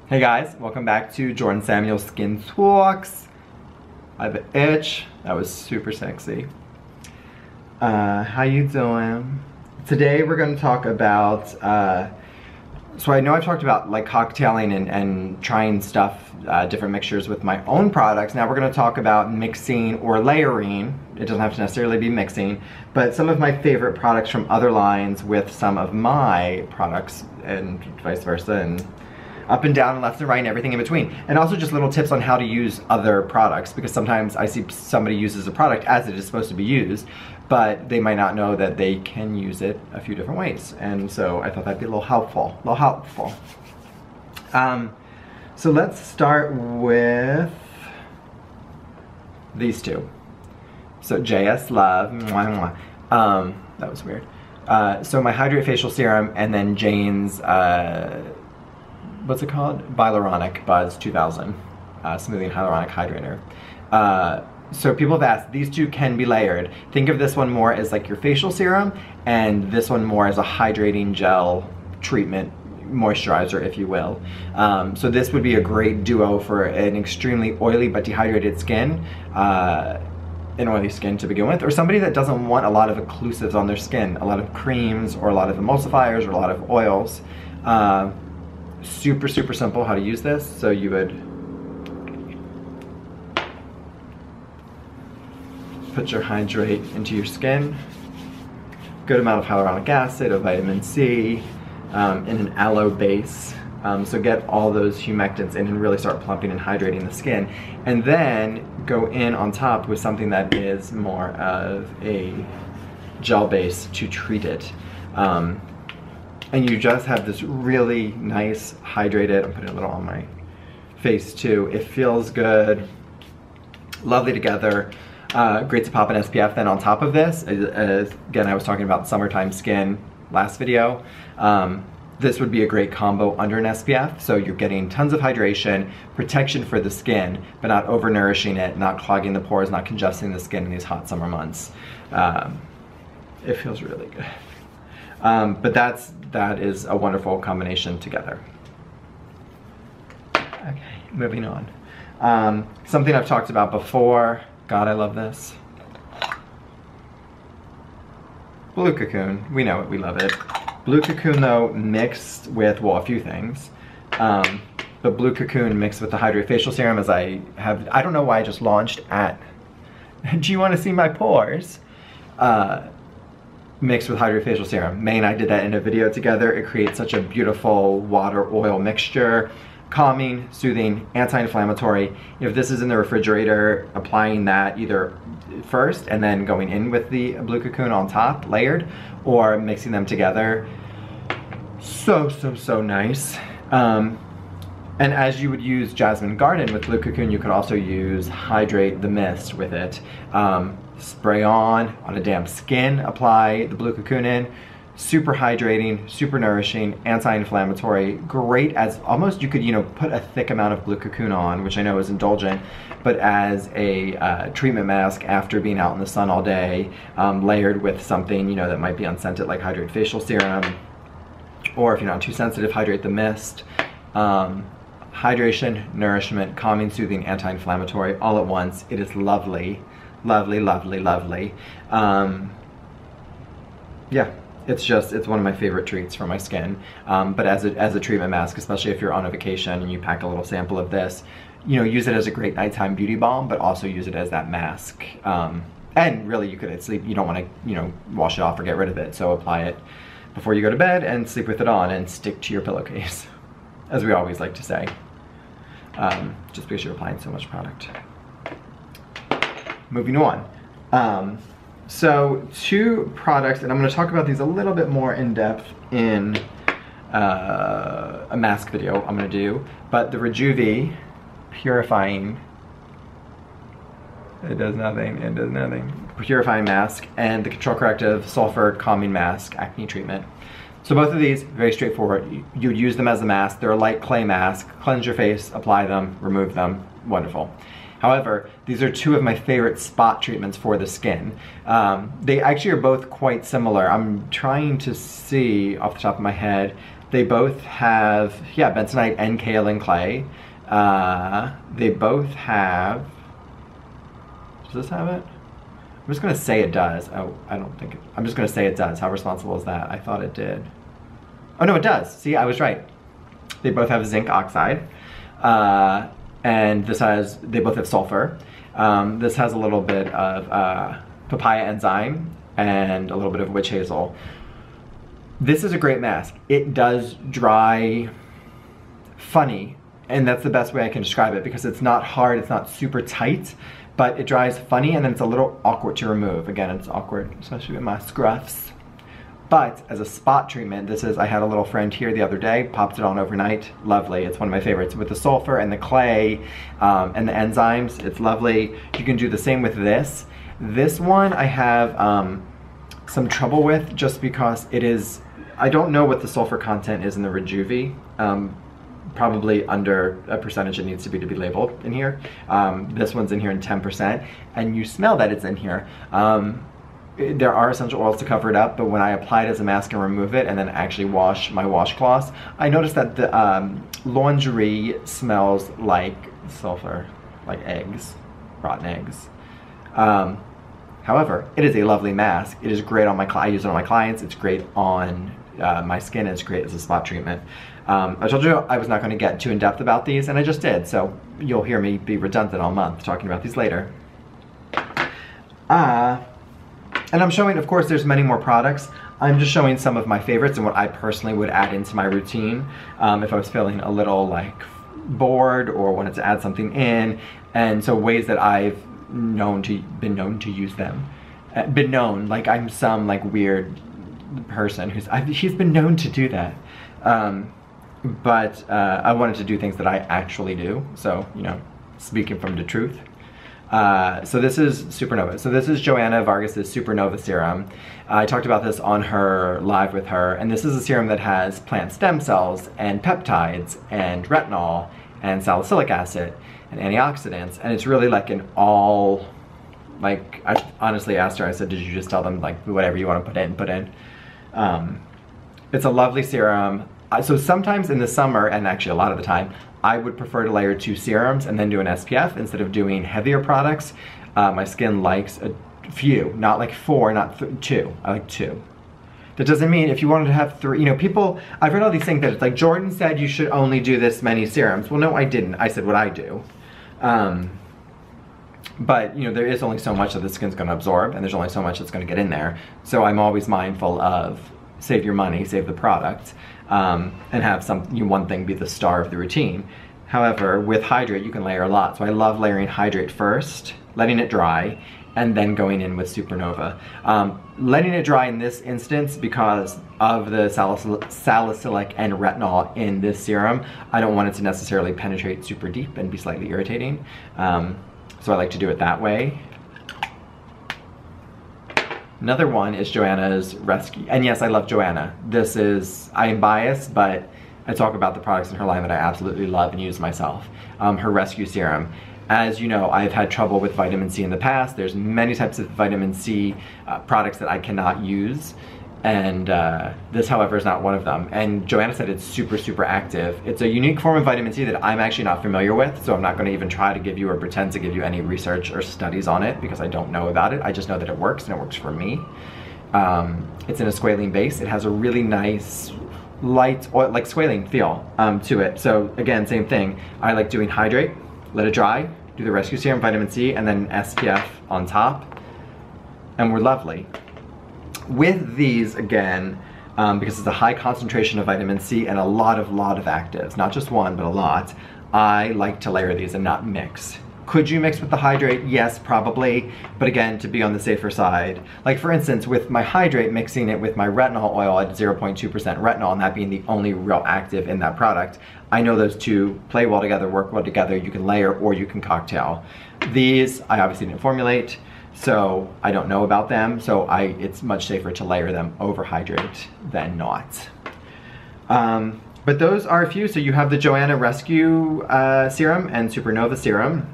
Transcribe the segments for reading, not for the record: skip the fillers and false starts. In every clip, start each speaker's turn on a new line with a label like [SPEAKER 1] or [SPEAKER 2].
[SPEAKER 1] Hey guys, welcome back to Jordan Samuel Skin Talks. I have an itch. That was super sexy. How you doing? Today we're going to talk about, so I know I've talked about like cocktailing and trying stuff, different mixtures with my own products. Now we're going to talk about mixing or layering. It doesn't have to necessarily be mixing, but some of my favorite products from other lines with some of my products and vice versa, and up and down and left and right and everything in between. And also just little tips on how to use other products, because sometimes I see somebody uses a product as it is supposed to be used, but they might not know that they can use it a few different ways. And so I thought that'd be a little helpful, So let's start with these two. So JS Love, mwah, mwah. That was weird. So my Hydrate Facial Serum, and then Jane's, what's it called? Hyaluronic Buzz 2000 Smoothing Hyaluronic Hydrator. So people have asked, these two can be layered. Think of this one more as like your facial serum, and this one more as a hydrating gel treatment, moisturizer, if you will. So this would be a great duo for an extremely oily but dehydrated skin, an oily skin to begin with, or somebody that doesn't want a lot of occlusives on their skin, a lot of creams or a lot of emulsifiers or a lot of oils. Super simple how to use this. So you would put your hydrate into your skin, good amount of hyaluronic acid, of vitamin C, in an aloe base. So get all those humectants in and really start plumping and hydrating the skin. And then go in on top with something that is more of a gel base to treat it. And you just have this really nice hydrated, I'm putting a little on my face too. It feels good, lovely together. Great to pop an SPF then on top of this. Again, I was talking about summertime skin last video. This would be a great combo under an SPF. So you're getting tons of hydration, protection for the skin, but not over-nourishing it, not clogging the pores, not congesting the skin in these hot summer months. It feels really good. But that is a wonderful combination together. Okay, moving on. Something I've talked about before. God, I love this. Blue Cocoon, we know it, we love it. Blue Cocoon though, mixed with, well, a few things. But Blue Cocoon mixed with the Hydrate Facial Serum, as I don't know why I just launched at, do you want to see my pores? Mixed with Hydrate Facial Serum. May and I did that in a video together. It creates such a beautiful water-oil mixture. Calming, soothing, anti-inflammatory. If this is in the refrigerator, applying that either first and then going in with the Blue Cocoon on top, layered, or mixing them together. So nice. And as you would use Jasmine Garden with Blue Cocoon, you could also use Hydrate the Mist with it. Spray on a damp skin, apply the Blue Cocoon in. Super hydrating, super nourishing, anti-inflammatory, great as almost, you could, you know, put a thick amount of Blue Cocoon on, which I know is indulgent, but as a treatment mask after being out in the sun all day, layered with something, you know, that might be unscented like Hydrate Facial Serum, or if you're not too sensitive, Hydrate the Mist. Hydration, nourishment, calming, soothing, anti-inflammatory, all at once. It is lovely, lovely. Yeah. It's one of my favorite treats for my skin. But as a treatment mask, especially if you're on a vacation and you pack a little sample of this, you know, use it as a great nighttime beauty balm, but also use it as that mask. And really, you could sleep, you don't want to, you know, wash it off or get rid of it. So apply it before you go to bed and sleep with it on and stick to your pillowcase, as we always like to say, just because you're applying so much product. Moving on. So two products, and I'm going to talk about these a little bit more in depth in a mask video I'm going to do, but the Rejuvi Purifying, Purifying Mask, and the Control Corrective Sulfur Calming Mask Acne Treatment. So both of these, very straightforward. You would use them as a mask. They're a light clay mask. Cleanse your face, apply them, remove them. Wonderful. However, these are two of my favorite spot treatments for the skin. They actually are both quite similar. I'm trying to see off the top of my head. They both have, yeah, bentonite and kaolin clay. They both have, does this have it? I'm just gonna say it does. Oh, I don't think it, I'm just gonna say it does. How responsible is that? I thought it did. Oh no, it does. See, I was right. They both have zinc oxide. And this has, they both have sulfur. This has a little bit of papaya enzyme and a little bit of witch hazel. This is a great mask. It does dry funny, and that's the best way I can describe it, because it's not hard, it's not super tight, but it dries funny, and then it's a little awkward to remove. Again, it's awkward, especially with my scruffs. But as a spot treatment, this is, I had a little friend here the other day, popped it on overnight, lovely. It's one of my favorites. With the sulfur and the clay and the enzymes, it's lovely. You can do the same with this. This one I have some trouble with, just because it is, I don't know what the sulfur content is in the Rejuvi. Probably under a percentage it needs to be labeled in here. This one's in here in 10%, and you smell that it's in here. There are essential oils to cover it up, but when I apply it as a mask and remove it and then actually wash my washcloths, I noticed that the laundry smells like sulfur, like eggs, rotten eggs. However, it is a lovely mask. It is great on I use it on my clients. It's great on my skin. It's great as a spot treatment. I told you I was not going to get too in depth about these, and I just did, so you'll hear me be redundant all month talking about these later. And I'm showing, of course, there's many more products. I'm just showing some of my favorites and what I personally would add into my routine if I was feeling a little like bored or wanted to add something in. And so ways that I've been known to use them. Been known, like I'm some like weird person he's been known to do that. But I wanted to do things that I actually do. So, you know, speaking from the truth. So this is Supernova. So this is Joanna Vargas's Supernova serum. I talked about this on her live with her, and this is a serum that has plant stem cells and peptides and retinol and salicylic acid and antioxidants, and it's really like an all, like, I honestly asked her, I said, did you just tell them like whatever you want to put in? It's a lovely serum. So sometimes in the summer, and actually a lot of the time, I would prefer to layer 2 serums and then do an SPF instead of doing heavier products. My skin likes a few, not like 4, not 2. I like 2. That doesn't mean if you wanted to have 3, you know, people, I've heard all these things that it's like, Jordan said you should only do this many serums. Well, no, I didn't. I said what I do. But, you know, there is only so much that the skin's gonna absorb, and there's only so much that's gonna get in there. So I'm always mindful of save your money, save the product, and have one thing be the star of the routine. However, with Hydrate, you can layer a lot. So I love layering Hydrate first, letting it dry, and then going in with Supernova. Letting it dry in this instance, because of the salicylic and retinol in this serum, I don't want it to necessarily penetrate super deep and be slightly irritating. So I like to do it that way. Another one is Joanna's Rescue, and yes, I love Joanna. This is, I am biased, but I talk about the products in her line that I absolutely love and use myself. Her Rescue Serum. As you know, I've had trouble with vitamin C in the past. There's many types of vitamin C products that I cannot use, and this, however, is not one of them. And Joanna said it's super, super active. It's a unique form of vitamin C that I'm actually not familiar with, so I'm not going to even try to give you or pretend to give you any research or studies on it because I don't know about it. I just know that it works, and it works for me. It's in a squalene base. It has a really nice light, oil, like squalene feel to it. So again, same thing. I like doing Hydrate, let it dry, do the Rescue Serum, vitamin C, and then SPF on top, and we're lovely. With these, again, because it's a high concentration of vitamin C and a lot of actives, not just one, but a lot, I like to layer these and not mix. Could you mix with the Hydrate? Yes, probably, but again, to be on the safer side. Like for instance, with my Hydrate, mixing it with my retinol oil at 0.2% retinol, and that being the only real active in that product, I know those two play well together, work well together. You can layer or you can cocktail. These, I obviously didn't formulate, so I don't know about them, so it's much safer to layer them over Hydrate than not. But those are a few. So you have the Joanna Rescue Serum and Supernova Serum.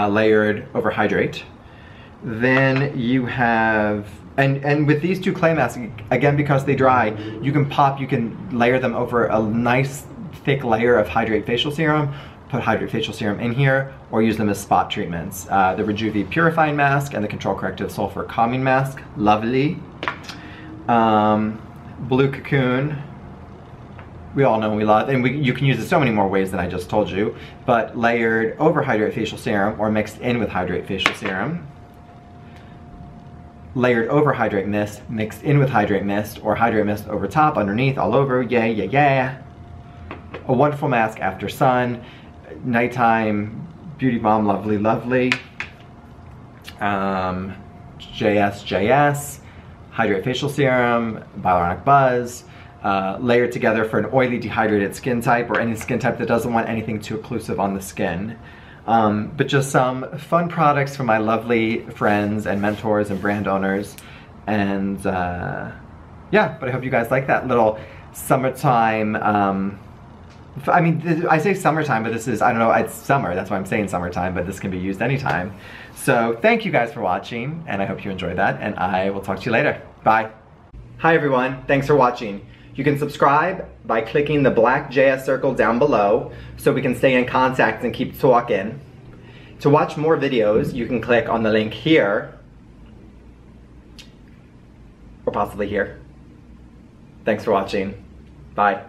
[SPEAKER 1] layered over Hydrate. Then you have, and with these two clay masks, again, because they dry, you can layer them over a nice thick layer of Hydrate facial serum, put Hydrate facial serum in here, or use them as spot treatments. The Rejuvi purifying mask and the Control Corrective sulfur calming mask, lovely. Blue Cocoon, we all know we love, and you can use it so many more ways than I just told you, but layered over Hydrate facial serum or mixed in with Hydrate facial serum. Layered over Hydrate mist, mixed in with Hydrate mist, or Hydrate mist over top, underneath, all over, yeah, yeah, yeah. A wonderful mask after sun, nighttime, beauty balm, lovely, lovely. JS, Hydrate facial serum, hyaluronic buzz, layered together for an oily, dehydrated skin type or any skin type that doesn't want anything too occlusive on the skin. But just some fun products from my lovely friends and mentors and brand owners. And yeah, but I hope you guys like that little summertime, I mean, I say summertime, but this is, I don't know, it's summer, that's why I'm saying summertime, but this can be used anytime. So thank you guys for watching, and I hope you enjoyed that, and I will talk to you later. Bye. Hi everyone, thanks for watching. You can subscribe by clicking the black JS circle down below so we can stay in contact and keep talking. To watch more videos, you can click on the link here, or possibly here. Thanks for watching. Bye.